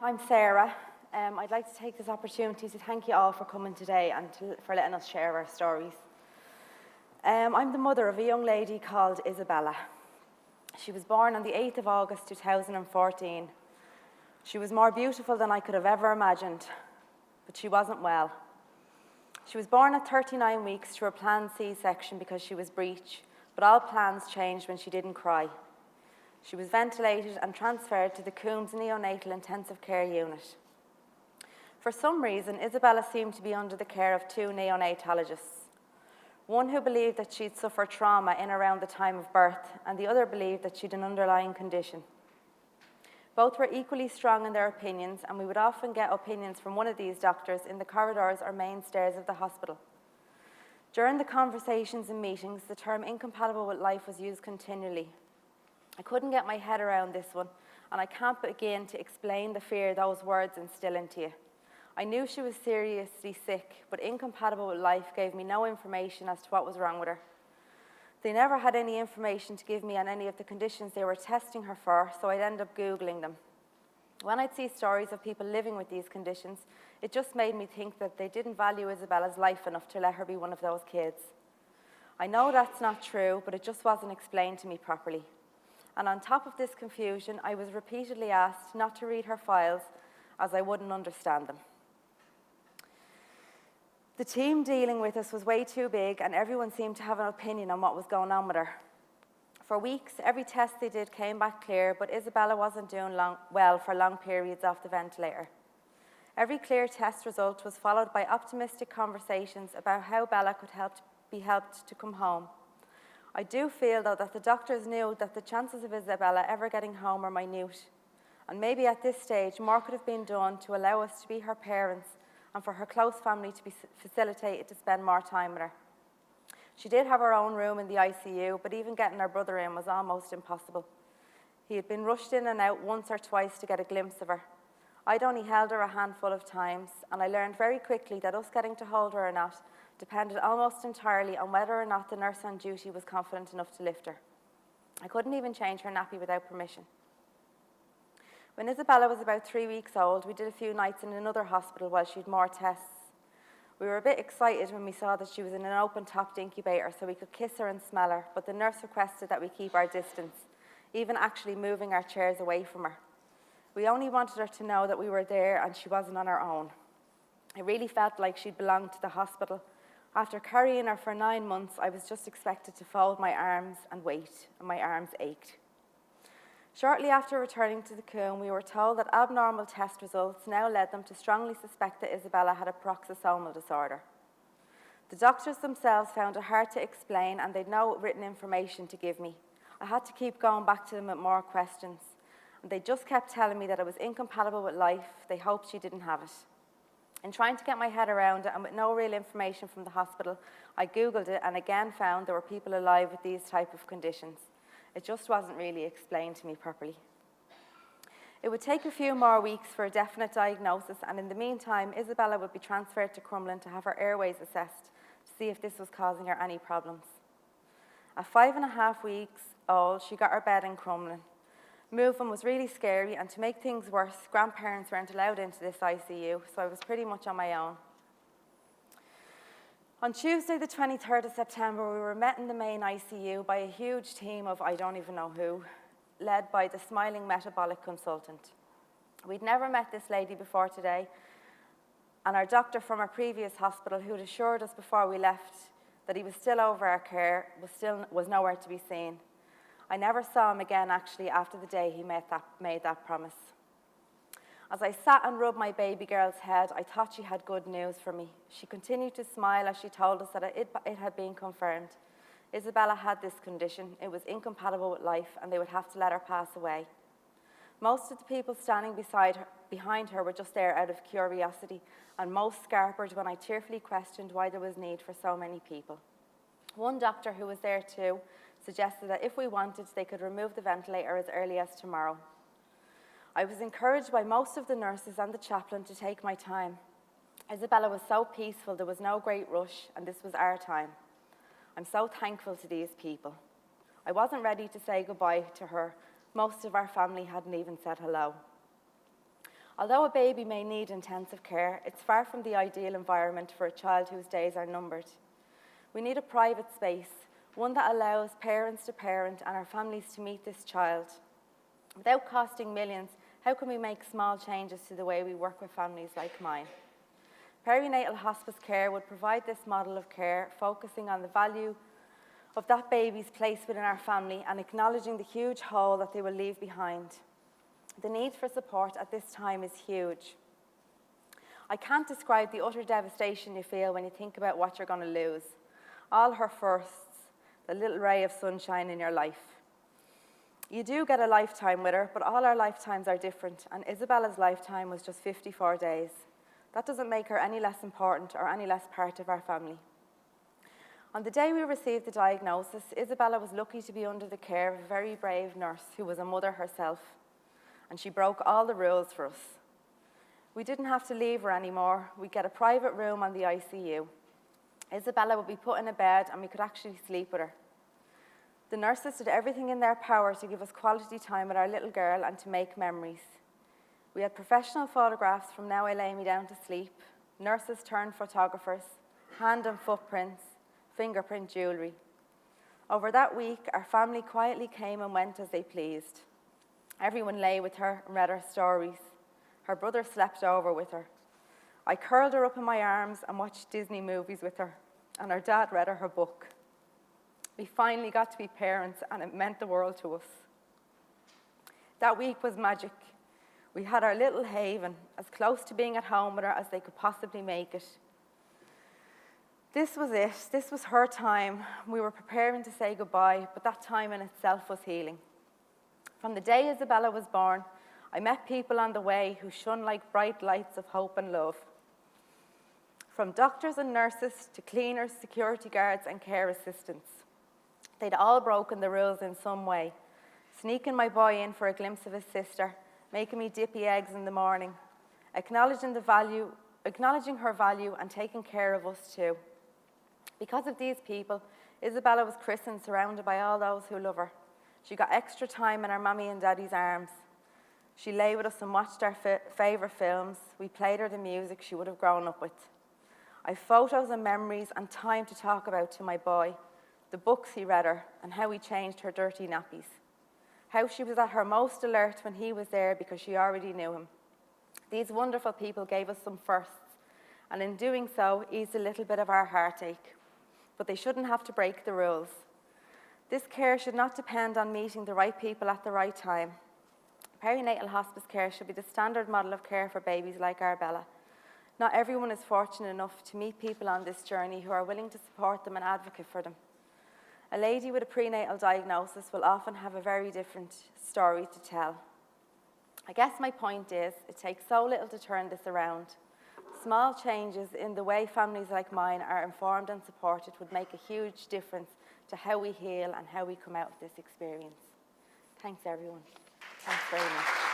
I'm Sarah. I'd like to take this opportunity to thank you all for coming today and for letting us share our stories. I'm the mother of a young lady called Isabella. She was born on the 8th of August 2014. She was more beautiful than I could have ever imagined, but she wasn't well. She was born at 39 weeks through a planned C-section because she was breech, but all plans changed when she didn't cry. She was ventilated and transferred to the Coombs Neonatal Intensive Care Unit. For some reason, Isabella seemed to be under the care of two neonatologists. One who believed that she'd suffered trauma in around the time of birth, and the other believed that she'd an underlying condition. Both were equally strong in their opinions, and we would often get opinions from one of these doctors in the corridors or main stairs of the hospital. During the conversations and meetings, the term incompatible with life was used continually. I couldn't get my head around this one, and I can't begin to explain the fear those words instill into you. I knew she was seriously sick, but incompatible with life gave me no information as to what was wrong with her. They never had any information to give me on any of the conditions they were testing her for, so I'd end up Googling them. When I'd see stories of people living with these conditions, it just made me think that they didn't value Isabella's life enough to let her be one of those kids. I know that's not true, but it just wasn't explained to me properly. And on top of this confusion, I was repeatedly asked not to read her files as I wouldn't understand them. The team dealing with us was way too big, and everyone seemed to have an opinion on what was going on with her. For weeks, every test they did came back clear, but Isabella wasn't doing well for long periods off the ventilator. Every clear test result was followed by optimistic conversations about how Bella could be helped to come home. I do feel, though, that the doctors knew that the chances of Isabella ever getting home were minute, and maybe at this stage more could have been done to allow us to be her parents and for her close family to be facilitated to spend more time with her. She did have her own room in the ICU, but even getting her brother in was almost impossible. He had been rushed in and out once or twice to get a glimpse of her. I'd only held her a handful of times, and I learned very quickly that us getting to hold her or not depended almost entirely on whether or not the nurse on duty was confident enough to lift her. I couldn't even change her nappy without permission. When Isabella was about 3 weeks old, we did a few nights in another hospital while she had more tests. We were a bit excited when we saw that she was in an open-topped incubator so we could kiss her and smell her, but the nurse requested that we keep our distance, even actually moving our chairs away from her. We only wanted her to know that we were there and she wasn't on her own. I really felt like she'd belonged to the hospital. After carrying her for 9 months, I was just expected to fold my arms and wait, and my arms ached. Shortly after returning to the Coombe, we were told that abnormal test results now led them to strongly suspect that Isabella had a peroxisomal disorder. The doctors themselves found it hard to explain, and they'd no written information to give me. I had to keep going back to them with more questions, and they just kept telling me that it was incompatible with life. They hoped she didn't have it. In trying to get my head around it, and with no real information from the hospital, I Googled it and again found there were people alive with these type of conditions. It just wasn't really explained to me properly. It would take a few more weeks for a definite diagnosis, and in the meantime, Isabella would be transferred to Crumlin to have her airways assessed to see if this was causing her any problems. At 5.5 weeks old, she got her bed in Crumlin. Moving was really scary, and to make things worse, grandparents weren't allowed into this ICU, so I was pretty much on my own. On Tuesday, the 23rd of September, we were met in the main ICU by a huge team of I don't even know who, led by the smiling metabolic consultant. We'd never met this lady before today, and our doctor from our previous hospital, who had assured us before we left that he was still over our care, was nowhere to be seen. I never saw him again, actually, after the day he made that promise. As I sat and rubbed my baby girl's head, I thought she had good news for me. She continued to smile as she told us that it had been confirmed. Isabella had this condition. It was incompatible with life, and they would have to let her pass away. Most of the people standing behind her were just there out of curiosity, and most scarpered when I tearfully questioned why there was need for so many people. One doctor who was there too suggested that if we wanted, they could remove the ventilator as early as tomorrow. I was encouraged by most of the nurses and the chaplain to take my time. Isabella was so peaceful, there was no great rush, and this was our time. I'm so thankful to these people. I wasn't ready to say goodbye to her. Most of our family hadn't even said hello. Although a baby may need intensive care, it's far from the ideal environment for a child whose days are numbered. We need a private space, one that allows parents to parent and our families to meet this child. Without costing millions, how can we make small changes to the way we work with families like mine? Perinatal hospice care would provide this model of care, focusing on the value of that baby's place within our family and acknowledging the huge hole that they will leave behind. The need for support at this time is huge. I can't describe the utter devastation you feel when you think about what you're going to lose. All her firsts, the little ray of sunshine in your life. You do get a lifetime with her, but all our lifetimes are different, and Isabella's lifetime was just 54 days. That doesn't make her any less important or any less part of our family. On the day we received the diagnosis, Isabella was lucky to be under the care of a very brave nurse who was a mother herself, and she broke all the rules for us. We didn't have to leave her anymore. We'd get a private room on the ICU. Isabella would be put in a bed and we could actually sleep with her. The nurses did everything in their power to give us quality time with our little girl and to make memories. We had professional photographs from Now I Lay Me Down to Sleep. Nurses turned photographers, hand and footprints, fingerprint jewellery. Over that week, our family quietly came and went as they pleased. Everyone lay with her and read her stories. Her brother slept over with her. I curled her up in my arms and watched Disney movies with her, and her dad read her book. We finally got to be parents, and it meant the world to us. That week was magic. We had our little haven, as close to being at home with her as they could possibly make it. This was it. This was her time. We were preparing to say goodbye, but that time in itself was healing. From the day Isabella was born, I met people on the way who shone like bright lights of hope and love. From doctors and nurses to cleaners, security guards, and care assistants. They'd all broken the rules in some way, sneaking my boy in for a glimpse of his sister, making me dippy eggs in the morning, acknowledging her value and taking care of us too. Because of these people, Isabella was christened surrounded by all those who love her. She got extra time in her mummy and daddy's arms. She lay with us and watched our favourite films. We played her the music she would have grown up with. I've photos and memories and time to talk about to my boy, the books he read her and how he changed her dirty nappies. How she was at her most alert when he was there because she already knew him. These wonderful people gave us some firsts, and in doing so, eased a little bit of our heartache. But they shouldn't have to break the rules. This care should not depend on meeting the right people at the right time. Perinatal hospice care should be the standard model of care for babies like Arbella. Not everyone is fortunate enough to meet people on this journey who are willing to support them and advocate for them. A lady with a prenatal diagnosis will often have a very different story to tell. I guess my point is, it takes so little to turn this around. Small changes in the way families like mine are informed and supported would make a huge difference to how we heal and how we come out of this experience. Thanks, everyone. Thanks very much.